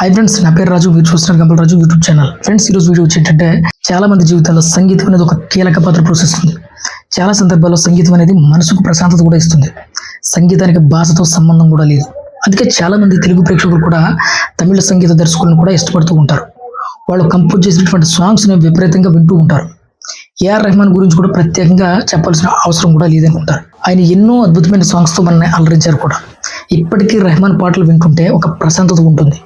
Hi friends, నా పేరు రాజు. మీరు చూస్తున్నారు గంపల్ రాజు యూట్యూబ్ ఛానల్. ఫ్రెండ్స్, ఈరోజు వీడియో వచ్చేటంటే చాలా మంది జీవితాల్లో సంగీతం అనేది ఒక కీలక పాత్ర పోషిస్తుంది. చాలా సందర్భాల్లో సంగీతం అనేది మనసుకు ప్రశాంతత కూడా ఇస్తుంది. సంగీతానికి భాషతో సంబంధం కూడా లేదు. అందుకే చాలా మంది తెలుగు ప్రేక్షకులు కూడా తమిళ సంగీత దర్శకులను కూడా ఇష్టపడుతూ ఉంటారు. వాళ్ళు కంపోజ్ చేసినటువంటి సాంగ్స్ని విపరీతంగా వింటూ ఉంటారు. ఏఆర్ రెహమాన్ గురించి కూడా ప్రత్యేకంగా చెప్పాల్సిన అవసరం కూడా లేదనుకుంటారు. ఆయన ఎన్నో అద్భుతమైన సాంగ్స్తో మనల్ని అలరించారు కూడా. ఇప్పటికీ రెహమాన్ పాటలు వింటుంటే ఒక ప్రశాంతత ఉంటుంది.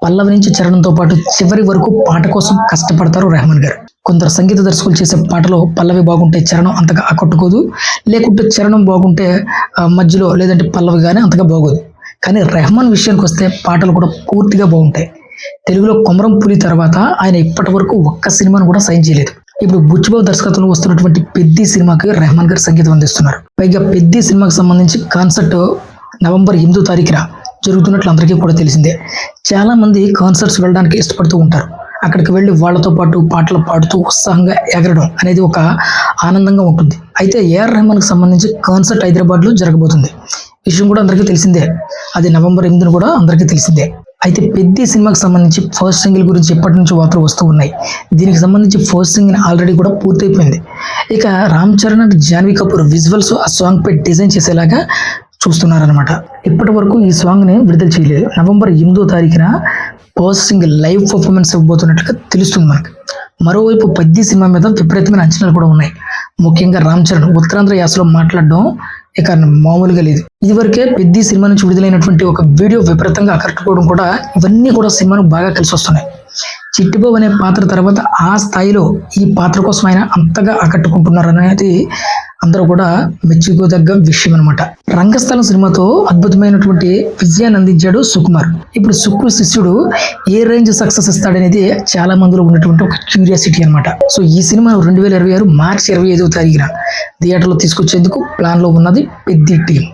పల్లవి నుంచి చరణంతో పాటు చివరి వరకు పాట కోసం కష్టపడతారు రెహమాన్ గారు. కొందరు సంగీత దర్శకులు చేసే పాటలో పల్లవి బాగుంటే చరణం అంతగా ఆకట్టుకోదు, లేకుంటే చరణం బాగుంటే మధ్యలో లేదంటే పల్లవి కానీ అంతగా బాగోదు. కానీ రెహమాన్ విషయానికి వస్తే పాటలు కూడా పూర్తిగా బాగుంటాయి. తెలుగులో కొమరం పులి తర్వాత ఆయన ఇప్పటి వరకు ఒక్క సినిమాను కూడా సైన్ చేయలేదు. ఇప్పుడు బుచ్చిబాబు దర్శకత్వంలో వస్తున్నటువంటి పెద్ది సినిమాకి రెహమాన్ గారు సంగీతం అందిస్తున్నారు. పైగా పెద్ది సినిమాకి సంబంధించి కాన్సర్ట్ నవంబర్ 8వ తారీఖున జరుగుతున్నట్లు అందరికీ కూడా తెలిసిందే. చాలా మంది కాన్సర్ట్స్ వెళ్ళడానికి ఇష్టపడుతూ ఉంటారు. అక్కడికి వెళ్ళి వాళ్ళతో పాటు పాటలు పాడుతూ ఉత్సాహంగా ఎగరడం అనేది ఒక ఆనందంగా ఉంటుంది. అయితే ఏఆర్ రెహమాన్కి సంబంధించి కాన్సర్ట్ హైదరాబాద్లో జరగబోతుంది. విషయం కూడా అందరికీ తెలిసిందే. అది నవంబర్ 8న కూడా అందరికీ తెలిసిందే. అయితే పెద్ది సినిమాకి సంబంధించి ఫస్ట్ సింగిల్ గురించి ఎప్పటి నుంచి వార్తలు వస్తూ ఉన్నాయి. దీనికి సంబంధించి ఫస్ట్ సింగిల్ ఆల్రెడీ కూడా పూర్తయిపోయింది. ఇక రామ్ చరణ్ అండ్ జాన్వీ కపూర్ విజువల్స్ ఆ సాంగ్ పై డిజైన్ చేసేలాగా చూస్తున్నారనమాట. ఇప్పటి వరకు ఈ సాంగ్ని విడుదల చేయలేదు. నవంబర్ 8వ తారీఖున ఫస్ట్ సింగిల్ లైవ్ పర్ఫార్మెన్స్ ఇవ్వబోతున్నట్లుగా తెలుస్తుంది మనకు. మరోవైపు పెద్ది సినిమా మీద విపరీతమైన అంచనాలు కూడా ఉన్నాయి. ముఖ్యంగా రామ్ చరణ్ ఉత్తరాంధ్ర యాసలో మాట్లాడడం ఇక మామూలుగా లేదు. ఇదివరకే పెద్ది సినిమా నుంచి విడుదలైనటువంటి ఒక వీడియో విపరీతంగా ఆకట్టుకోవడం కూడా ఇవన్నీ కూడా సినిమాను బాగా కలిసి వస్తున్నాయి. చిట్టిబాబు అనే పాత్ర తర్వాత ఆ స్థాయిలో ఈ పాత్ర కోసం ఆయన అంతగా ఆకట్టుకుంటున్నారు అనేది అందరూ కూడా మెచ్చుకోదగ్గ విషయం అనమాట. రంగస్థలం సినిమాతో అద్భుతమైనటువంటి విజయాన్ని అందించాడు సుకుమార్. ఇప్పుడు సుక్కు శిష్యుడు ఏ రేంజ్ సక్సెస్ ఇస్తాడనేది చాలా మందిలో ఉన్నటువంటి ఒక క్యూరియాసిటీ అనమాట. సో ఈ సినిమా 2026 మార్చి 25వ తారీఖున థియేటర్లో తీసుకొచ్చేందుకు ప్లాన్లో ఉన్నది పెద్ది టీం.